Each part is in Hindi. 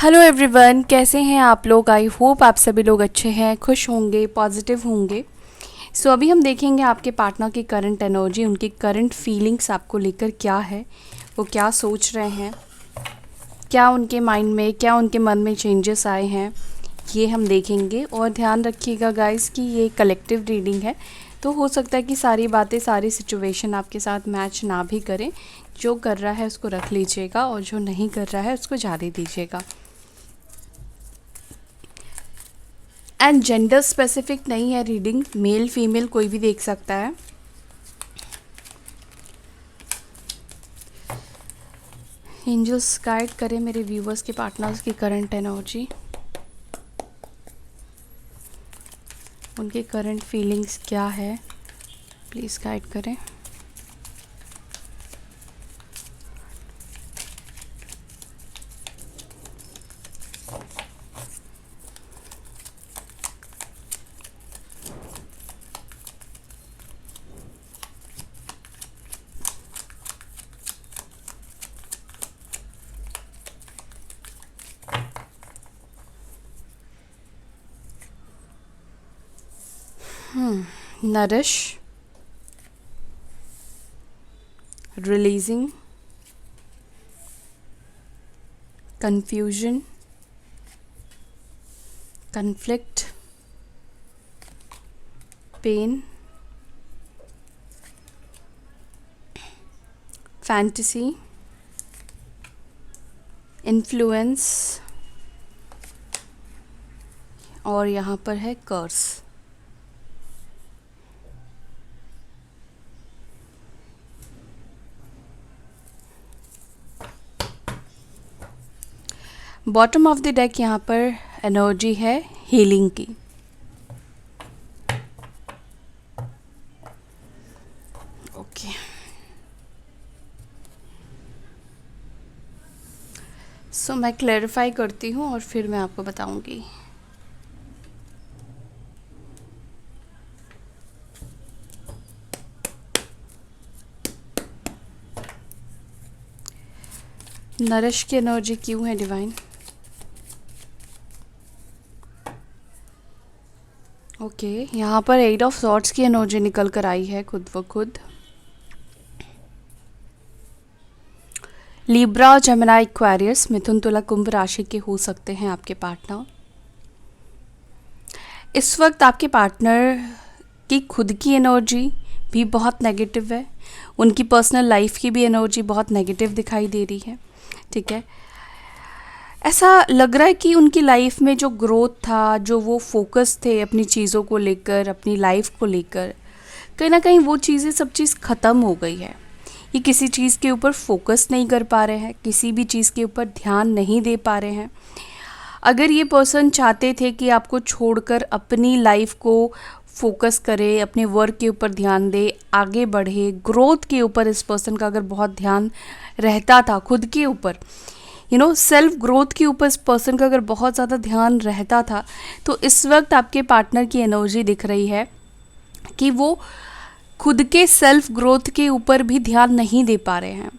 हेलो एवरीवन, कैसे हैं आप लोग। आई होप आप सभी लोग अच्छे हैं, खुश होंगे, पॉजिटिव होंगे। सो अभी हम देखेंगे आपके पार्टनर की करंट एनर्जी, उनकी करंट फीलिंग्स आपको लेकर क्या है, वो क्या सोच रहे हैं, क्या उनके माइंड में, क्या उनके मन में चेंजेस आए हैं, ये हम देखेंगे। और ध्यान रखिएगा गाइस कि ये कलेक्टिव रीडिंग है, तो हो सकता है कि सारी बातें, सारी सिचुएशन आपके साथ मैच ना भी करें। जो कर रहा है उसको रख लीजिएगा और जो नहीं कर रहा है उसको जाने दीजिएगा। एंड जेंडर स्पेसिफिक नहीं है रीडिंग, मेल फीमेल कोई भी देख सकता है। एंजल्स गाइड करें मेरे व्यूवर्स के पार्टनर्स की करंट एनर्जी, उनके करंट फीलिंग्स क्या है, प्लीज़ गाइड करें। Nourish, releasing, confusion, conflict, pain, fantasy, influence, और यहाँ पर है कर्स। बॉटम ऑफ द डेक यहाँ पर एनर्जी है हीलिंग की। ओके, सो मैं क्लैरिफाई करती हूँ और फिर मैं आपको बताऊंगी। नरिश की एनर्जी क्यों है डिवाइन? ओके, यहाँ पर 8 ऑफ सॉर्ड्स की एनर्जी निकल कर आई है खुद व खुद। लिब्रा, जेमिनी, एक्वेरियस, मिथुन, तुला, कुंभ राशि के हो सकते हैं आपके पार्टनर। इस वक्त आपके पार्टनर की खुद की एनर्जी भी बहुत नेगेटिव है, उनकी पर्सनल लाइफ की भी एनर्जी बहुत नेगेटिव दिखाई दे रही है। ठीक है, ऐसा लग रहा है कि उनकी लाइफ में जो ग्रोथ था, जो वो फोकस थे अपनी चीज़ों को लेकर, अपनी लाइफ को लेकर, कहीं ना कहीं वो चीज़ें सब चीज़ ख़त्म हो गई है। ये किसी चीज़ के ऊपर फोकस नहीं कर पा रहे हैं, किसी भी चीज़ के ऊपर ध्यान नहीं दे पा रहे हैं। अगर ये पर्सन चाहते थे कि आपको छोड़कर अपनी लाइफ को फोकस करे, अपने वर्क के ऊपर ध्यान दे, आगे बढ़े, ग्रोथ के ऊपर इस पर्सन का अगर बहुत ध्यान रहता था, खुद के ऊपर सेल्फ ग्रोथ के ऊपर इस पर्सन का अगर बहुत ज़्यादा ध्यान रहता था, तो इस वक्त आपके पार्टनर की एनर्जी दिख रही है कि वो खुद के सेल्फ ग्रोथ के ऊपर भी ध्यान नहीं दे पा रहे हैं।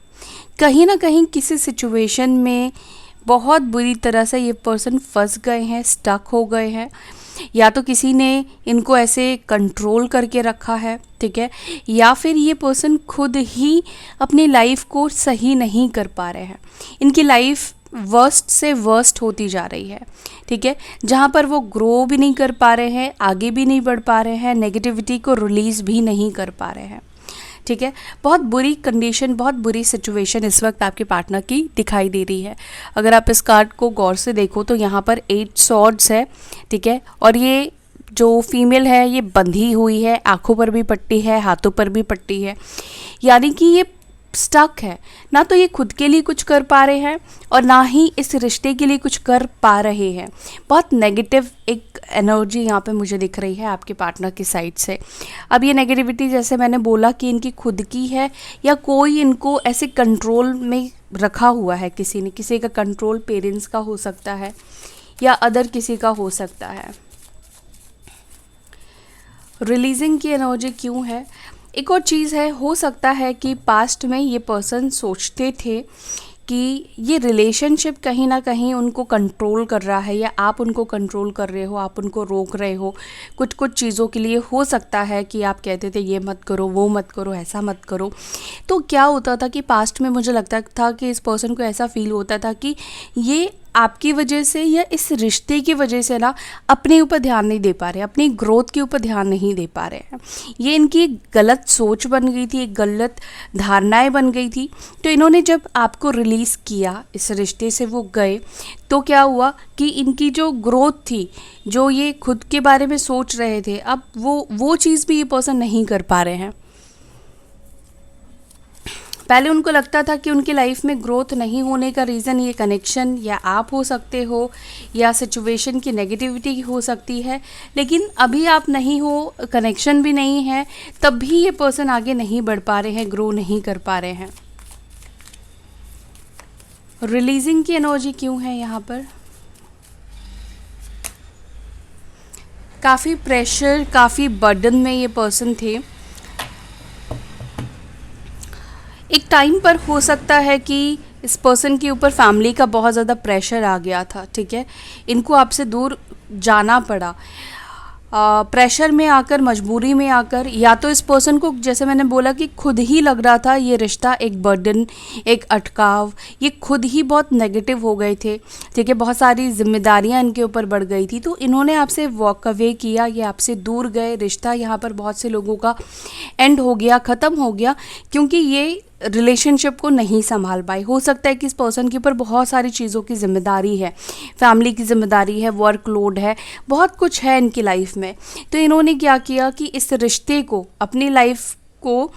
कहीं ना कहीं किसी सिचुएशन में बहुत बुरी तरह से ये पर्सन फंस गए हैं, स्टक हो गए हैं, या तो किसी ने इनको ऐसे कंट्रोल करके रखा है, ठीक है, या फिर ये पर्सन खुद ही अपनी लाइफ को सही नहीं कर पा रहे हैं। इनकी लाइफ वर्स्ट से वर्स्ट होती जा रही है, ठीक है, जहाँ पर वो ग्रो भी नहीं कर पा रहे हैं, आगे भी नहीं बढ़ पा रहे हैं, नेगेटिविटी को रिलीज़ भी नहीं कर पा रहे हैं। ठीक है, बहुत बुरी कंडीशन, बहुत बुरी सिचुएशन इस वक्त आपके पार्टनर की दिखाई दे रही है। अगर आप इस कार्ड को गौर से देखो तो यहाँ पर 8 सॉर्ड्स है, ठीक है, और ये जो फीमेल है ये बंधी हुई है, आंखों पर भी पट्टी है, हाथों पर भी पट्टी है, यानी कि ये स्टक है। ना तो ये खुद के लिए कुछ कर पा रहे हैं और ना ही इस रिश्ते के लिए कुछ कर पा रहे हैं। बहुत नेगेटिव एक एनर्जी यहाँ पे मुझे दिख रही है आपके पार्टनर की साइड से। अब ये नेगेटिविटी, जैसे मैंने बोला, कि इनकी खुद की है या कोई इनको ऐसे कंट्रोल में रखा हुआ है किसी ने। किसी का कंट्रोल पेरेंट्स का हो सकता है या अदर किसी का हो सकता है। रिलीजिंग की एनर्जी क्यों है? एक और चीज़ है, हो सकता है कि पास्ट में ये पर्सन सोचते थे कि ये रिलेशनशिप कहीं ना कहीं उनको कंट्रोल कर रहा है, या आप उनको कंट्रोल कर रहे हो, आप उनको रोक रहे हो कुछ कुछ चीज़ों के लिए। हो सकता है कि आप कहते थे ये मत करो, वो मत करो, ऐसा मत करो। तो क्या होता था कि पास्ट में मुझे लगता था कि इस पर्सन को ऐसा फील होता था कि ये आपकी वजह से या इस रिश्ते की वजह से ना अपने ऊपर ध्यान नहीं दे पा रहे, अपनी ग्रोथ के ऊपर ध्यान नहीं दे पा रहे हैं। ये इनकी एक गलत सोच बन गई थी, एक गलत धारणाएं बन गई थी। तो इन्होंने जब आपको रिलीज़ किया, इस रिश्ते से वो गए, तो क्या हुआ कि इनकी जो ग्रोथ थी, जो ये खुद के बारे में सोच रहे थे, अब वो चीज़ भी ये पर्सन नहीं कर पा रहे हैं। पहले उनको लगता था कि उनकी लाइफ में ग्रोथ नहीं होने का रीज़न ये कनेक्शन या आप हो सकते हो, या सिचुएशन की नेगेटिविटी हो सकती है। लेकिन अभी आप नहीं हो, कनेक्शन भी नहीं है, तब भी ये पर्सन आगे नहीं बढ़ पा रहे हैं, ग्रो नहीं कर पा रहे हैं। रिलीजिंग की एनर्जी क्यों है यहाँ पर? काफ़ी प्रेशर, काफ़ी बर्डन में ये पर्सन थे। एक टाइम पर हो सकता है कि इस पर्सन के ऊपर फैमिली का बहुत ज़्यादा प्रेशर आ गया था, ठीक है। इनको आपसे दूर जाना पड़ा, प्रेशर में आकर, मजबूरी में आकर, या तो इस पर्सन को, जैसे मैंने बोला कि खुद ही लग रहा था ये रिश्ता एक बर्डन, एक अटकाव, ये खुद ही बहुत नेगेटिव हो गए थे, ठीक है। बहुत सारी जिम्मेदारियां इनके ऊपर बढ़ गई थी, तो इन्होंने आपसे वॉक अवे किया, ये आपसे दूर गए। रिश्ता यहाँ पर बहुत से लोगों का एंड हो गया, ख़त्म हो गया, क्योंकि ये रिलेशनशिप को नहीं संभाल पाए। हो सकता है कि इस पर्सन के ऊपर बहुत सारी चीज़ों की जिम्मेदारी है, फैमिली की जिम्मेदारी है, वर्कलोड है, बहुत कुछ है इनकी लाइफ में। तो इन्होंने क्या किया कि इस रिश्ते को, अपनी लाइफ को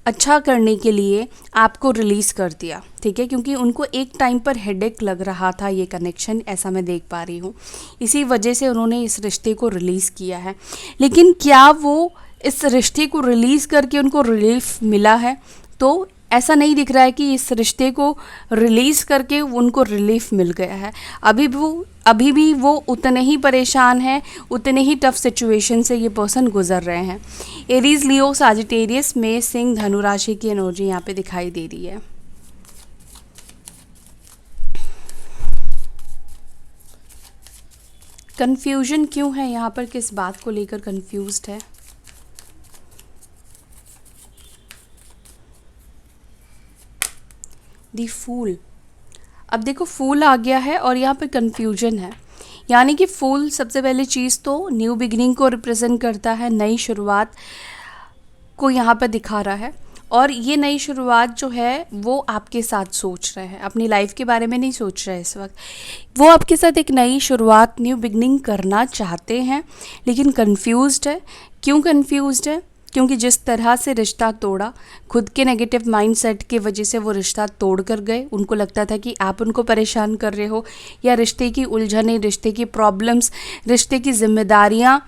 अच्छा करने के लिए आपको रिलीज़ कर दिया, ठीक है। क्योंकि उनको एक टाइम पर हेडेक लग रहा था ये कनेक्शन, ऐसा मैं देख पा रही हूँ। इसी वजह से उन्होंने इस रिश्ते को रिलीज़ किया है। लेकिन क्या वो इस रिश्ते को रिलीज़ करके उनको रिलीफ मिला है? तो ऐसा नहीं दिख रहा है कि इस रिश्ते को रिलीज़ करके उनको रिलीफ मिल गया है। अभी भी वो उतने ही परेशान हैं, उतने ही टफ सिचुएशन से ये पर्सन गुजर रहे हैं। एरीज, लियो, सजिटेरियस में सिंह, धनु राशि की एनर्जी यहाँ पे दिखाई दे रही है। कन्फ्यूजन क्यों है यहाँ पर? किस बात को लेकर कन्फ्यूज्ड है? दी फूल। अब देखो, फूल आ गया है और यहाँ पे कन्फ्यूजन है। यानी कि फूल सबसे पहले चीज़ तो न्यू बिगिनिंग को रिप्रेजेंट करता है, नई शुरुआत को यहाँ पर दिखा रहा है। और ये नई शुरुआत जो है वो आपके साथ सोच रहे हैं, अपनी लाइफ के बारे में नहीं सोच रहे इस वक्त। वो आपके साथ एक नई शुरुआत, न्यू बिगिनिंग करना चाहते हैं, लेकिन कन्फ्यूज्ड है। क्यों कन्फ्यूज्ड है? क्योंकि जिस तरह से रिश्ता तोड़ा, खुद के नेगेटिव माइंडसेट की वजह से वो रिश्ता तोड़ कर गए। उनको लगता था कि आप उनको परेशान कर रहे हो, या रिश्ते की उलझनें, रिश्ते की प्रॉब्लम्स, रिश्ते की जिम्मेदारियाँ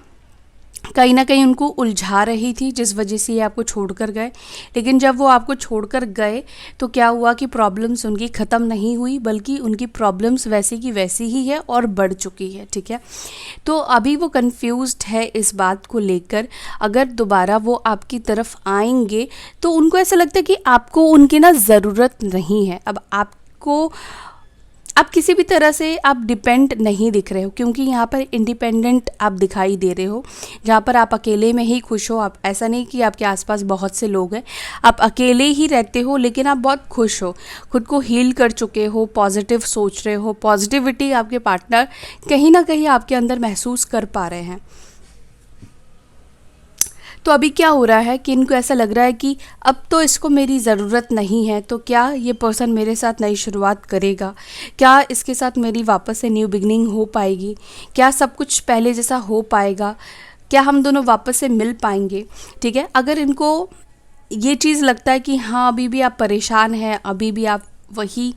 कहीं ना कहीं उनको उलझा रही थी, जिस वजह से ये आपको छोड़कर गए। लेकिन जब वो आपको छोड़कर गए तो क्या हुआ कि प्रॉब्लम्स उनकी ख़त्म नहीं हुई, बल्कि उनकी प्रॉब्लम्स वैसी की वैसी ही है और बढ़ चुकी है, ठीक है। तो अभी वो कंफ्यूज्ड है इस बात को लेकर। अगर दोबारा वो आपकी तरफ आएंगे तो उनको ऐसा लगता है कि आपको उनकी ना ज़रूरत नहीं है। अब आपको, आप किसी भी तरह से आप डिपेंड नहीं दिख रहे हो, क्योंकि यहाँ पर इंडिपेंडेंट आप दिखाई दे रहे हो, जहाँ पर आप अकेले में ही खुश हो। आप, ऐसा नहीं कि आपके आसपास बहुत से लोग हैं, आप अकेले ही रहते हो, लेकिन आप बहुत खुश हो, खुद को हील कर चुके हो, पॉजिटिव सोच रहे हो। पॉजिटिविटी आपके पार्टनर कहीं ना कहीं आपके अंदर महसूस कर पा रहे हैं। तो अभी क्या हो रहा है कि इनको ऐसा लग रहा है कि अब तो इसको मेरी ज़रूरत नहीं है, तो क्या ये पर्सन मेरे साथ नई शुरुआत करेगा? क्या इसके साथ मेरी वापस से न्यू बिगनिंग हो पाएगी? क्या सब कुछ पहले जैसा हो पाएगा? क्या हम दोनों वापस से मिल पाएंगे? ठीक है। अगर इनको ये चीज़ लगता है कि हाँ, अभी भी आप परेशान हैं, अभी भी आप वही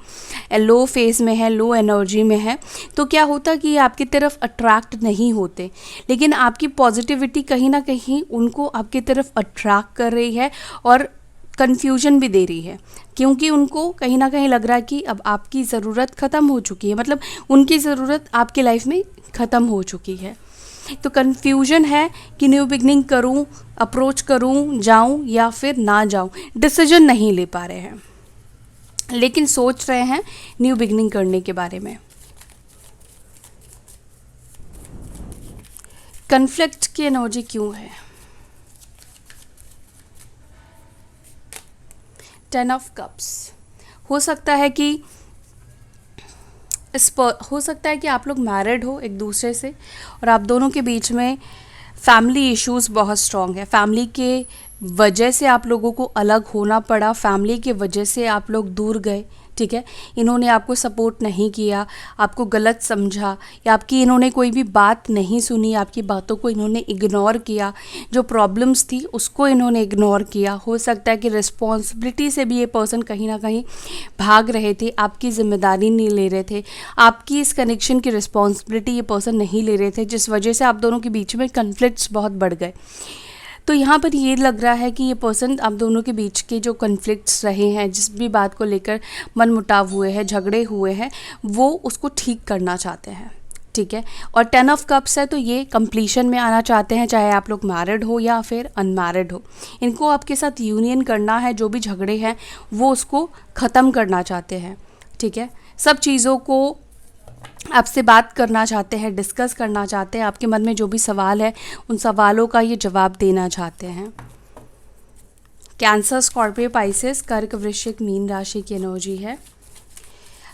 लो फेज में है, लो एनर्जी में है, तो क्या होता कि आपकी तरफ अट्रैक्ट नहीं होते। लेकिन आपकी पॉजिटिविटी कहीं ना कहीं उनको आपकी तरफ अट्रैक्ट कर रही है और कन्फ्यूजन भी दे रही है, क्योंकि उनको कहीं ना कहीं लग रहा है कि अब आपकी ज़रूरत ख़त्म हो चुकी है, मतलब उनकी ज़रूरत आपकी लाइफ में ख़त्म हो चुकी है। तो कन्फ्यूजन है कि न्यू बिगनिंग करूं, अप्रोच करूं, जाऊं या फिर ना जाऊं, डिसीजन नहीं ले पा रहे हैं। लेकिन सोच रहे हैं न्यू बिगनिंग करने के बारे में। कन्फ्लिक्ट की एनर्जी क्यों है? 10 ऑफ कप्स। हो सकता है कि हो सकता है कि आप लोग मैरिड हो एक दूसरे से और आप दोनों के बीच में फैमिली इश्यूज़ बहुत स्ट्रॉन्ग है। फैमिली के वजह से आप लोगों को अलग होना पड़ा, फैमिली के वजह से आप लोग दूर गए, ठीक है। इन्होंने आपको सपोर्ट नहीं किया, आपको गलत समझा, या आपकी इन्होंने कोई भी बात नहीं सुनी, आपकी बातों को इन्होंने इग्नोर किया, जो प्रॉब्लम्स थी उसको इन्होंने इग्नोर किया। हो सकता है कि रिस्पॉन्सिबिलिटी से भी ये पर्सन कहीं ना कहीं भाग रहे थे, आपकी ज़िम्मेदारी नहीं ले रहे थे, आपकी इस कनेक्शन की रिस्पॉन्सिबिलिटी ये पर्सन नहीं ले रहे थे, जिस वजह से आप दोनों के बीच में कन्फ्लिक्ट्स बहुत बढ़ गए। तो यहाँ पर ये लग रहा है कि ये पर्सन आप दोनों के बीच के जो कन्फ्लिक्ट्स रहे हैं, जिस भी बात को लेकर मनमुटाव हुए हैं, झगड़े हुए हैं, वो उसको ठीक करना चाहते हैं, ठीक है। और 10 ऑफ कप्स है तो ये कंप्लीशन में आना चाहते हैं, चाहे आप लोग मैरिड हो या फिर अनमैरिड हो। इनको आपके साथ यूनियन करना है, जो भी झगड़े हैं वो उसको ख़त्म करना चाहते हैं, ठीक है। सब चीज़ों को आपसे बात करना चाहते हैं, डिस्कस करना चाहते हैं, आपके मन में जो भी सवाल है उन सवालों का ये जवाब देना चाहते हैं। कैंसर, स्कॉर्पियो, पाइसेस, कर्क, वृश्चिक, मीन राशि की एनर्जी है।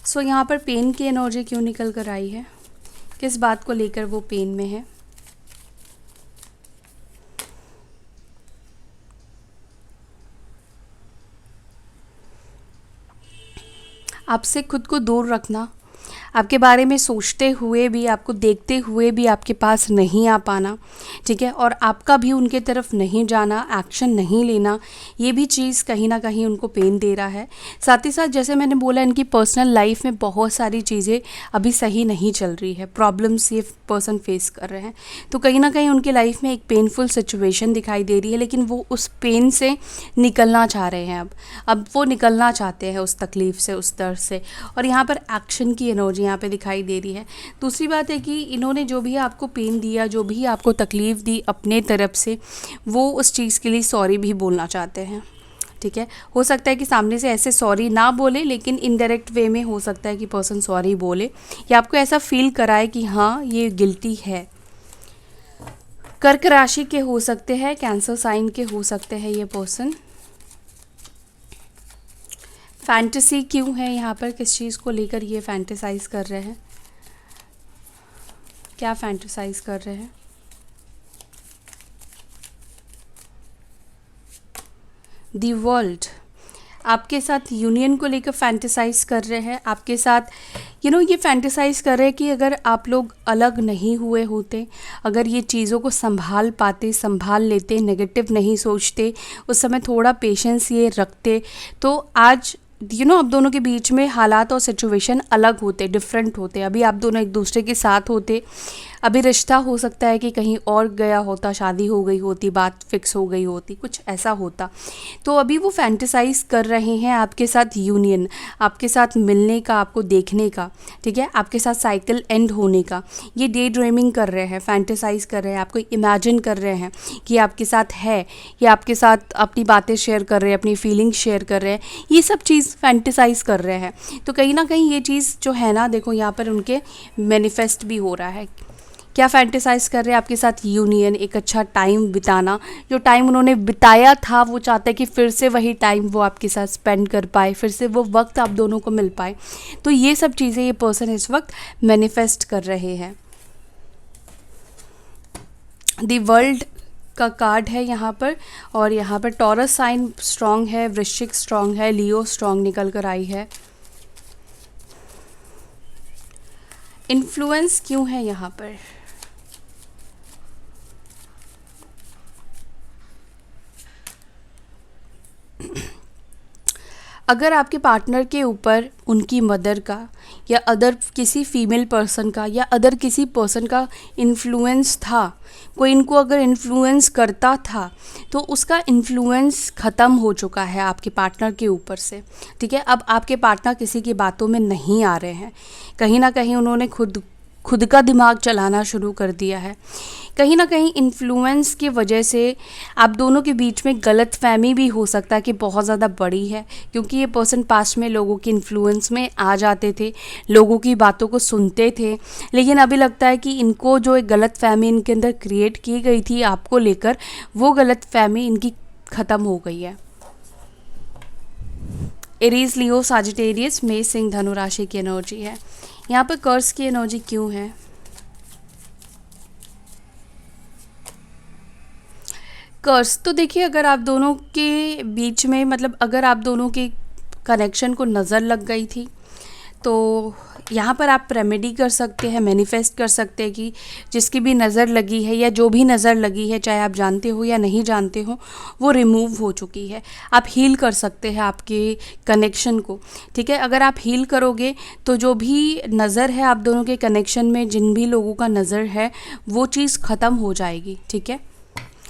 सो यहाँ पर पेन की एनर्जी क्यों निकल कर आई है, किस बात को लेकर वो पेन में है? आपसे खुद को दूर रखना, आपके बारे में सोचते हुए भी, आपको देखते हुए भी आपके पास नहीं आ पाना, ठीक है। और आपका भी उनके तरफ नहीं जाना, एक्शन नहीं लेना, ये भी चीज़ कहीं ना कहीं उनको पेन दे रहा है। साथ ही साथ जैसे मैंने बोला, इनकी पर्सनल लाइफ में बहुत सारी चीज़ें अभी सही नहीं चल रही है, प्रॉब्लम्स ये पर्सन फेस कर रहे हैं। तो कहीं ना कहीं उनकी लाइफ में एक पेनफुल सिचुएशन दिखाई दे रही है, लेकिन वो उस पेन से निकलना चाह रहे हैं। अब वो निकलना चाहते हैं उस तकलीफ़ से, उस दर्द से। और यहाँ पर एक्शन की एनर्जी यहाँ पे दिखाई दे रही है। दूसरी बात है कि इन्होंने जो भी आपको पेन दिया, जो भी आपको तकलीफ़ दी अपने तरफ से, वो उस चीज़ के लिए सॉरी भी बोलना चाहते हैं, ठीक है। हो सकता है कि सामने से ऐसे सॉरी ना बोले, लेकिन इनडायरेक्ट वे में हो सकता है कि पर्सन सॉरी बोले या आपको ऐसा फील कराए कि हाँ ये गिल्टी है। कर्क राशि के हो सकते हैं, कैंसर साइन के हो सकते हैं ये पर्सन। फैंटेसी क्यों है यहाँ पर, किस चीज़ को लेकर ये फैंटेसाइज कर रहे हैं, क्या फैंटेसाइज कर रहे हैं? दी वर्ल्ड आपके साथ यूनियन को लेकर फैंटेसाइज कर रहे हैं, आपके साथ ये फैंटेसाइज कर रहे हैं कि अगर आप लोग अलग नहीं हुए होते, अगर ये चीज़ों को संभाल पाते, संभाल लेते, नेगेटिव नहीं सोचते, उस समय थोड़ा पेशेंस ये रखते, तो आज अब दोनों के बीच में हालात और सिचुएशन अलग होते, डिफरेंट होते। अभी आप दोनों एक दूसरे के साथ होते, अभी रिश्ता हो सकता है कि कहीं और गया होता, शादी हो गई होती, बात फिक्स हो गई होती, कुछ ऐसा होता। तो अभी वो फैंटेसाइज कर रहे हैं आपके साथ यूनियन, आपके साथ मिलने का, आपको देखने का, ठीक है, आपके साथ साइकिल एंड होने का। ये डे ड्रीमिंग कर रहे हैं, फैंटेसाइज कर रहे हैं, आपको इमेजिन कर रहे हैं कि आपके साथ है, या आपके साथ अपनी बातें शेयर कर रहे हैं, अपनी फीलिंग्स शेयर कर रहे हैं, ये सब चीज़ फैंटेसाइज कर रहे हैं। तो कहीं ना कहीं ये चीज़ जो है ना, देखो यहाँ पर उनके मैनिफेस्ट भी हो रहा है। क्या फैंटेसाइज कर रहे हैं? आपके साथ यूनियन, एक अच्छा टाइम बिताना, जो टाइम उन्होंने बिताया था वो चाहते हैं कि फिर से वही टाइम वो आपके साथ स्पेंड कर पाए, फिर से वो वक्त आप दोनों को मिल पाए। तो ये सब चीज़ें ये पर्सन इस वक्त मैनिफेस्ट कर रहे हैं। द वर्ल्ड का कार्ड है यहाँ पर, और यहाँ पर टॉरस साइन स्ट्रॉन्ग है, वृश्चिक स्ट्रॉन्ग है, लियो स्ट्रॉन्ग निकल कर आई है। इन्फ्लुएंस क्यों है यहाँ पर? अगर आपके पार्टनर के ऊपर उनकी मदर का, या अदर किसी फीमेल पर्सन का, या अदर किसी पर्सन का इन्फ्लुएंस था, कोई इनको अगर इन्फ्लुएंस करता था, तो उसका इन्फ्लुएंस ख़त्म हो चुका है आपके पार्टनर के ऊपर से, ठीक है। अब आपके पार्टनर किसी की बातों में नहीं आ रहे हैं, कहीं ना कहीं उन्होंने खुद खुद का दिमाग चलाना शुरू कर दिया है। कहीं ना कहीं इन्फ्लुएंस की वजह से आप दोनों के बीच में गलतफहमी भी हो सकता है कि बहुत ज़्यादा बड़ी है, क्योंकि ये पर्सन पास्ट में लोगों के इन्फ्लुएंस में आ जाते थे, लोगों की बातों को सुनते थे, लेकिन अभी लगता है कि इनको जो एक गलतफहमी इनके अंदर क्रिएट की गई थी आपको लेकर, वो गलतफहमी इनकी ख़त्म हो गई है। एरीज, लियो, साजिटेरियस, मेष, सिंह, धनु राशि की एनर्जी है। यहाँ पर कर्स की एनर्जी क्यों है? कर्स तो देखिए, अगर आप दोनों के बीच में मतलब अगर आप दोनों के कनेक्शन को नज़र लग गई थी तो यहाँ पर आप रेमेडी कर सकते हैं, मैनिफेस्ट कर सकते हैं कि जिसकी भी नज़र लगी है या जो भी नज़र लगी है, चाहे आप जानते हो या नहीं जानते हो, वो रिमूव हो चुकी है। आप हील कर सकते हैं आपके कनेक्शन को, ठीक है। अगर आप हील करोगे तो जो भी नज़र है आप दोनों के कनेक्शन में, जिन भी लोगों का नज़र है, वो चीज़ ख़त्म हो जाएगी, ठीक है।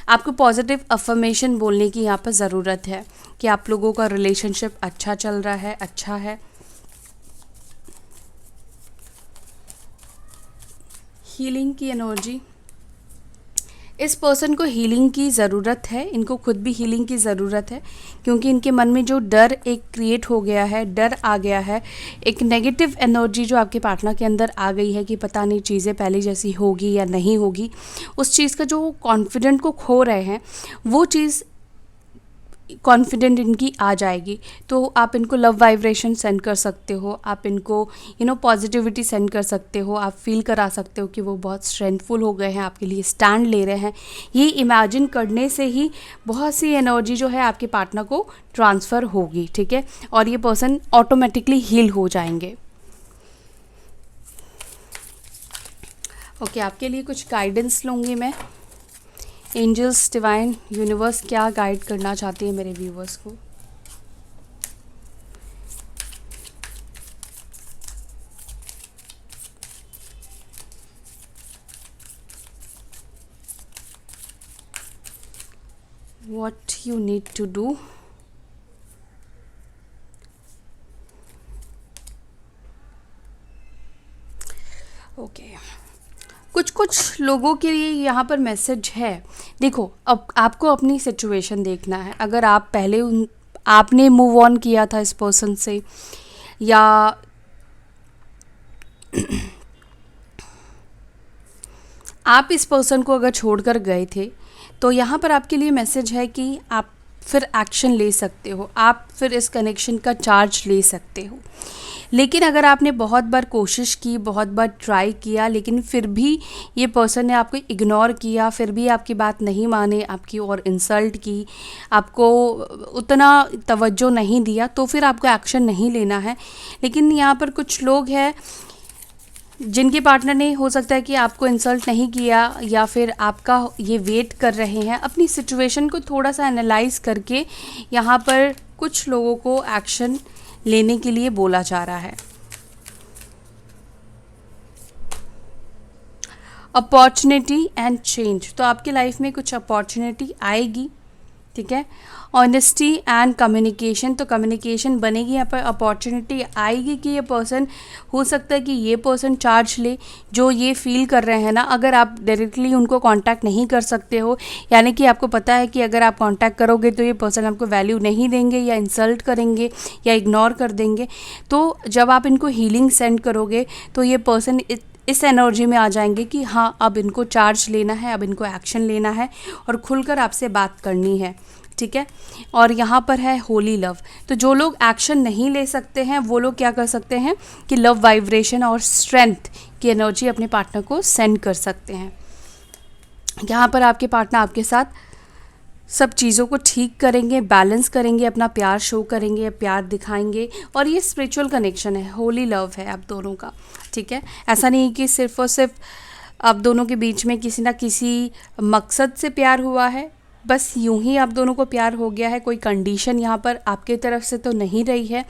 आपको पॉजिटिव अफर्मेशन बोलने की यहाँ पर ज़रूरत है कि आप लोगों का रिलेशनशिप अच्छा चल रहा है, अच्छा है। हीलिंग की एनर्जी, इस पर्सन को हीलिंग की ज़रूरत है, इनको खुद भी हीलिंग की ज़रूरत है, क्योंकि इनके मन में जो डर एक क्रिएट हो गया है, डर आ गया है, एक नेगेटिव एनर्जी जो आपके पार्टनर के अंदर आ गई है कि पता नहीं चीज़ें पहले जैसी होगी या नहीं होगी, उस चीज़ का जो कॉन्फिडेंट को खो रहे हैं, वो चीज़ कॉन्फिडेंट इनकी आ जाएगी। तो आप इनको लव वाइब्रेशन सेंड कर सकते हो, आप इनको पॉजिटिविटी सेंड कर सकते हो, आप फील करा सकते हो कि वो बहुत स्ट्रेंथफुल हो गए हैं, आपके लिए स्टैंड ले रहे हैं। ये इमेजिन करने से ही बहुत सी एनर्जी जो है आपके पार्टनर को ट्रांसफ़र होगी, ठीक है, और ये पर्सन ऑटोमेटिकली हील हो जाएंगे। ओके, आपके लिए कुछ गाइडेंस लूँगी मैं। एंजल्स, डिवाइन, यूनिवर्स क्या गाइड करना चाहती है मेरे व्यूवर्स को? What you need to do? Okay, कुछ लोगों के लिए यहाँ पर मैसेज है। देखो, अब आपको अपनी सिचुएशन देखना है। अगर आप पहले आपने मूव ऑन किया था इस पर्सन से, या आप इस पर्सन को अगर छोड़कर गए थे, तो यहाँ पर आपके लिए मैसेज है कि आप फिर एक्शन ले सकते हो, आप फिर इस कनेक्शन का चार्ज ले सकते हो। लेकिन अगर आपने बहुत बार कोशिश की, बहुत बार ट्राई किया, लेकिन फिर भी ये पर्सन ने आपको इग्नोर किया, फिर भी आपकी बात नहीं माने, आपकी और इंसल्ट की, आपको उतना तवज्जो नहीं दिया, तो फिर आपको एक्शन नहीं लेना है। लेकिन यहाँ पर कुछ लोग हैं जिनके पार्टनर ने, हो सकता है कि आपको इंसल्ट नहीं किया, या फिर आपका ये वेट कर रहे हैं। अपनी सिचुएशन को थोड़ा सा एनालाइज करके यहाँ पर कुछ लोगों को एक्शन लेने के लिए बोला जा रहा है। अपॉर्चुनिटी एंड चेंज, तो आपकी लाइफ में कुछ अपॉर्चुनिटी आएगी, ठीक है। ऑनेस्टी एंड कम्युनिकेशन, तो कम्युनिकेशन बनेगी, यहाँ पर अपॉर्चुनिटी आएगी कि ये पर्सन, हो सकता है कि ये पर्सन चार्ज ले, जो ये फील कर रहे हैं ना। अगर आप डायरेक्टली उनको कांटेक्ट नहीं कर सकते हो, यानी कि आपको पता है कि अगर आप कांटेक्ट करोगे तो ये पर्सन आपको वैल्यू नहीं देंगे, या इंसल्ट करेंगे, या इग्नोर कर देंगे, तो जब आप इनको हीलिंग सेंड करोगे तो ये पर्सन इस एनर्जी में आ जाएंगे कि हाँ, अब इनको चार्ज लेना है, अब इनको एक्शन लेना है और खुलकर आपसे बात करनी है, ठीक है। और यहाँ पर है होली लव, तो जो लोग एक्शन नहीं ले सकते हैं वो लोग क्या कर सकते हैं कि लव वाइब्रेशन और स्ट्रेंथ की एनर्जी अपने पार्टनर को सेंड कर सकते हैं। यहाँ पर आपके पार्टनर आपके साथ सब चीज़ों को ठीक करेंगे, बैलेंस करेंगे, अपना प्यार शो करेंगे, प्यार दिखाएंगे, और ये स्पिरिचुअल कनेक्शन है, होली लव है आप दोनों का, ठीक है। ऐसा नहीं कि सिर्फ और सिर्फ आप दोनों के बीच में किसी ना किसी मकसद से प्यार हुआ है, बस यूं ही आप दोनों को प्यार हो गया है। कोई कंडीशन यहाँ पर आपके तरफ से तो नहीं रही है,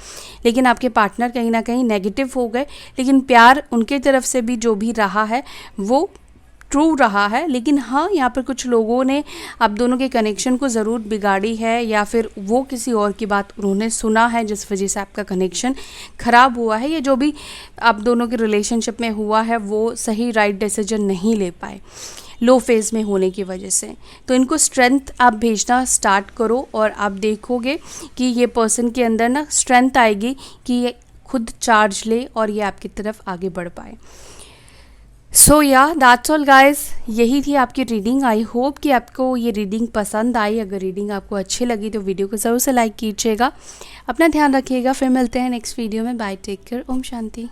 लेकिन आपके पार्टनर कहीं ना कहीं नेगेटिव हो गए, लेकिन प्यार उनके तरफ से भी जो भी रहा है वो ट्रू रहा है, लेकिन हाँ यहाँ पर कुछ लोगों ने आप दोनों के कनेक्शन को ज़रूर बिगाड़ी है, या फिर वो किसी और की बात उन्होंने सुना है जिस वजह से आपका कनेक्शन ख़राब हुआ है, या जो भी आप दोनों के रिलेशनशिप में हुआ है वो सही राइट डिसीजन नहीं ले पाए लो फेज़ में होने की वजह से। तो इनको स्ट्रेंथ आप भेजना स्टार्ट करो और आप देखोगे कि ये पर्सन के अंदर ना स्ट्रेंथ आएगी कि ये खुद चार्ज ले और ये आपकी तरफ आगे बढ़ पाए। सो या दैट्स ऑल गाइस, यही थी आपकी रीडिंग। आई होप कि आपको ये रीडिंग पसंद आई। अगर रीडिंग आपको अच्छी लगी तो वीडियो को ज़रूर से लाइक कीजिएगा। अपना ध्यान रखिएगा, फिर मिलते हैं नेक्स्ट वीडियो में। Bye, take care, Om Shanti.